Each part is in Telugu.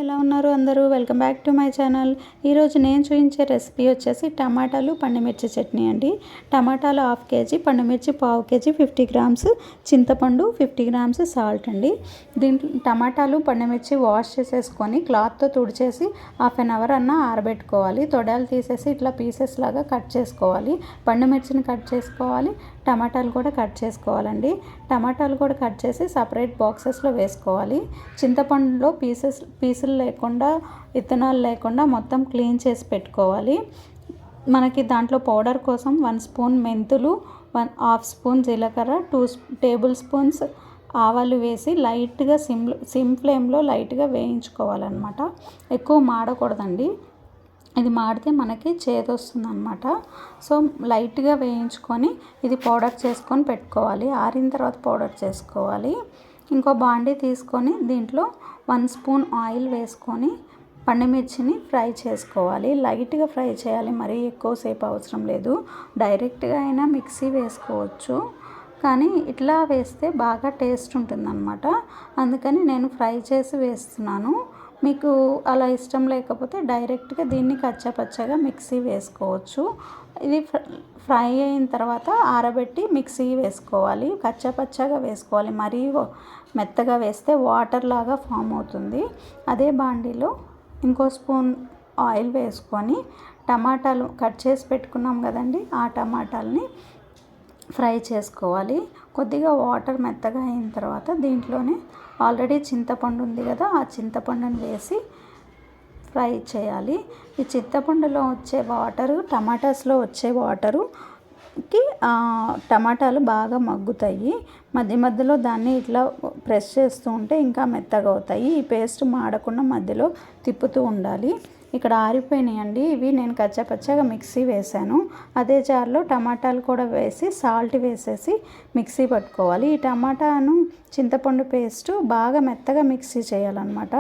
ఎలా ఉన్నారు అందరూ? Welcome back to my channel. ఈరోజు నేను చూపించే రెసిపీ వచ్చేసి టమాటాలు పండుమిర్చి చట్నీ అండి. టమాటాలు 1/2 కేజీ, పండుమిర్చి 1/4 కేజీ, 50 గ్రామ్స్ చింతపండు, 50 గ్రామ్స్ సాల్ట్ అండి. దీంట్లో టమాటాలు పండుమిర్చి వాష్ చేసేసుకొని క్లాత్తో తుడిచేసి 1/2 అవర్ అన్న ఆరబెట్టుకోవాలి. తొడాలు తీసేసి ఇట్లా పీసెస్ లాగా కట్ చేసుకోవాలి. పండుమిర్చిని కట్ చేసుకోవాలి, టమాటాలు కూడా కట్ చేసుకోవాలండి. టమాటాలు కూడా కట్ చేసి సపరేట్ బాక్సెస్లో వేసుకోవాలి. చింతపండులో పీసులు లేకుండా, విత్తనాలు లేకుండా మొత్తం క్లీన్ చేసి పెట్టుకోవాలి. మనకి దాంట్లో పౌడర్ కోసం 1 స్పూన్ మెంతులు, 1/2 స్పూన్ జీలకర్ర, 2 టేబుల్ స్పూన్స్ ఆవాలు వేసి లైట్గా సిమ్ ఫ్లేమ్లో లైట్గా వేయించుకోవాలన్నమాట. ఎక్కువ మాడకూడదండి, ఇది మాడితే మనకి చేదొస్తుంది అనమాట. సో లైట్గా వేయించుకొని ఇది పౌడర్ చేసుకొని పెట్టుకోవాలి. ఆరిన తర్వాత పౌడర్ చేసుకోవాలి. ఇంకో బాండీ తీసుకొని దీంట్లో 1 స్పూన్ ఆయిల్ వేసుకొని పండుమిర్చిని ఫ్రై చేసుకోవాలి. లైట్గా ఫ్రై చేయాలి, మరీ ఎక్కువసేపు అవసరం లేదు. డైరెక్ట్గా అయినా మిక్సీ వేసుకోవచ్చు, కానీ ఇట్లా వేస్తే బాగా టేస్ట్ ఉంటుందన్నమాట. అందుకని నేను ఫ్రై చేసి వేస్తున్నాను. మీకు అలా ఇష్టం లేకపోతే డైరెక్ట్గా దీన్ని కచ్చాపచ్చగా మిక్సీ వేసుకోవచ్చు. ఇది ఫ్రై అయిన తర్వాత ఆరబెట్టి మిక్సీ వేసుకోవాలి. కచ్చాపచ్చగా వేసుకోవాలి, మరీ మెత్తగా వేస్తే వాటర్ లాగా ఫామ్ అవుతుంది. అదే బాండీలో ఇంకో స్పూన్ ఆయిల్ వేసుకొని టమాటాలు కట్ చేసి పెట్టుకున్నాం కదండి, ఆ టమాటాలని ఫ్రై చేసుకోవాలి. కొద్దిగా వాటర్ మెత్తగా అయిన తర్వాత దీంట్లోనే ఆల్రెడీ చింతపండు ఉంది కదా, ఆ చింతపండుని వేసి ఫ్రై చేయాలి. ఈ చింతపండులో వచ్చే వాటరు, టమాటాస్లో వచ్చే వాటరుకి టమాటాలు బాగా మగ్గుతాయి. మధ్య మధ్యలో దాన్ని ఇట్లా ప్రెస్ చేస్తూ ఉంటే ఇంకా మెత్తగా అవుతాయి. ఈ పేస్ట్ మాడకుండా మధ్యలో తిప్పుతూ ఉండాలి. ఇక్కడ ఆరిపోయినాయండి ఇవి. నేను కచ్చాపచ్చగా మిక్సీ వేసాను. అదే జార్లో టమాటాలు కూడా వేసి సాల్ట్ వేసేసి మిక్సీ పట్టుకోవాలి. ఈ టమాటాను చింతపండు పేస్టు బాగా మెత్తగా మిక్సీ చేయాలన్నమాట.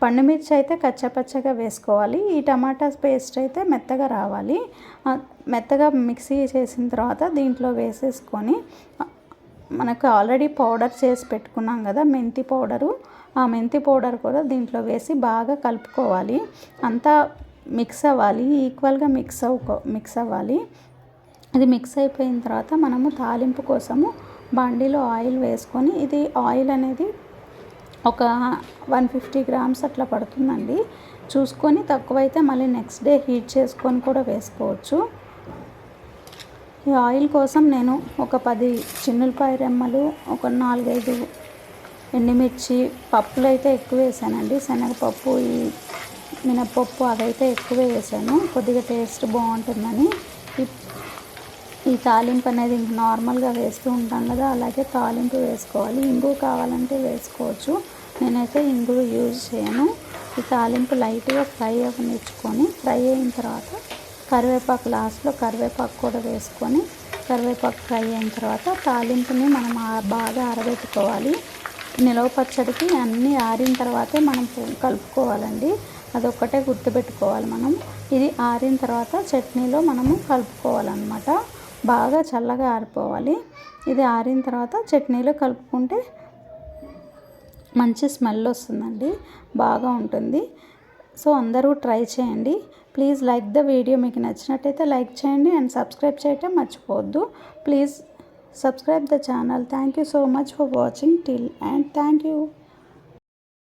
పండుమిర్చి అయితే కచ్చాపచ్చగా వేసుకోవాలి, ఈ టమాటా పేస్ట్ అయితే మెత్తగా రావాలి. మెత్తగా మిక్సీ చేసిన తర్వాత దీంట్లో వేసేసుకొని మనకు ఆల్రెడీ పౌడర్ చేసి పెట్టుకున్నాం కదా మెంతి పౌడరు, ఆ మెంతి పౌడర్ కూడా దీంట్లో వేసి బాగా కలుపుకోవాలి. అంతా మిక్స్ అవ్వాలి, ఈక్వల్గా మిక్స్ అవ్వాలి. ఇది మిక్స్ అయిపోయిన తర్వాత మనము తాలింపు కోసము బాండీలో ఆయిల్ వేసుకొని, ఇది ఆయిల్ అనేది ఒక 150 గ్రామ్స్ అట్లా పడుతుందండి. చూసుకొని తక్కువైతే మళ్ళీ నెక్స్ట్ డే హీట్ చేసుకొని కూడా వేసుకోవచ్చు. ఈ ఆయిల్ కోసం నేను ఒక 10 చిన్నులపాయ రెమ్మలు, ఒక 4-5 ఎండుమిర్చి, పప్పులు అయితే ఎక్కువ వేసానండి. శనగపప్పు, ఈ మినప్పప్పు అదైతే ఎక్కువ వేసాను, కొద్దిగా టేస్ట్ బాగుంటుందని. ఈ తాలింపు అనేది ఇంక నార్మల్గా వేస్తూ ఉంటాం కదా, అలాగే తాలింపు వేసుకోవాలి. ఇంగు కావాలంటే వేసుకోవచ్చు, నేనైతే ఇంగు యూజ్ చేయను. ఈ తాలింపు లైట్గా ఫ్రై అవ్వనిచ్చుకొని, ఫ్రై అయిన తర్వాత కరివేపాకు, లాస్ట్లో కరివేపాకు కూడా వేసుకొని, కరివేపాకు ఫ్రై అయిన తర్వాత తాలింపుని మనం బాగా ఆరబెట్టుకోవాలి. నిలవ పచ్చడికి అన్నీ ఆరిన తర్వాతే మనం కలుపుకోవాలండి, అదొక్కటే గుర్తుపెట్టుకోవాలి మనం. ఇది ఆరిన తర్వాత చట్నీలో మనము కలుపుకోవాలన్నమాట. బాగా చల్లగా ఆరిపోవాలి. ఇది ఆరిన తర్వాత చట్నీలో కలుపుకుంటే మంచి స్మెల్ వస్తుందండి, బాగా ఉంటుంది. సో అందరూ ట్రై చేయండి. Please like the video. మీకు నచ్చినట్టయితే లైక్ చేయండి అండ్ సబ్స్క్రైబ్ చేయటం మర్చిపోవద్దు. Please subscribe the channel. Thank you so much for watching till and thank you.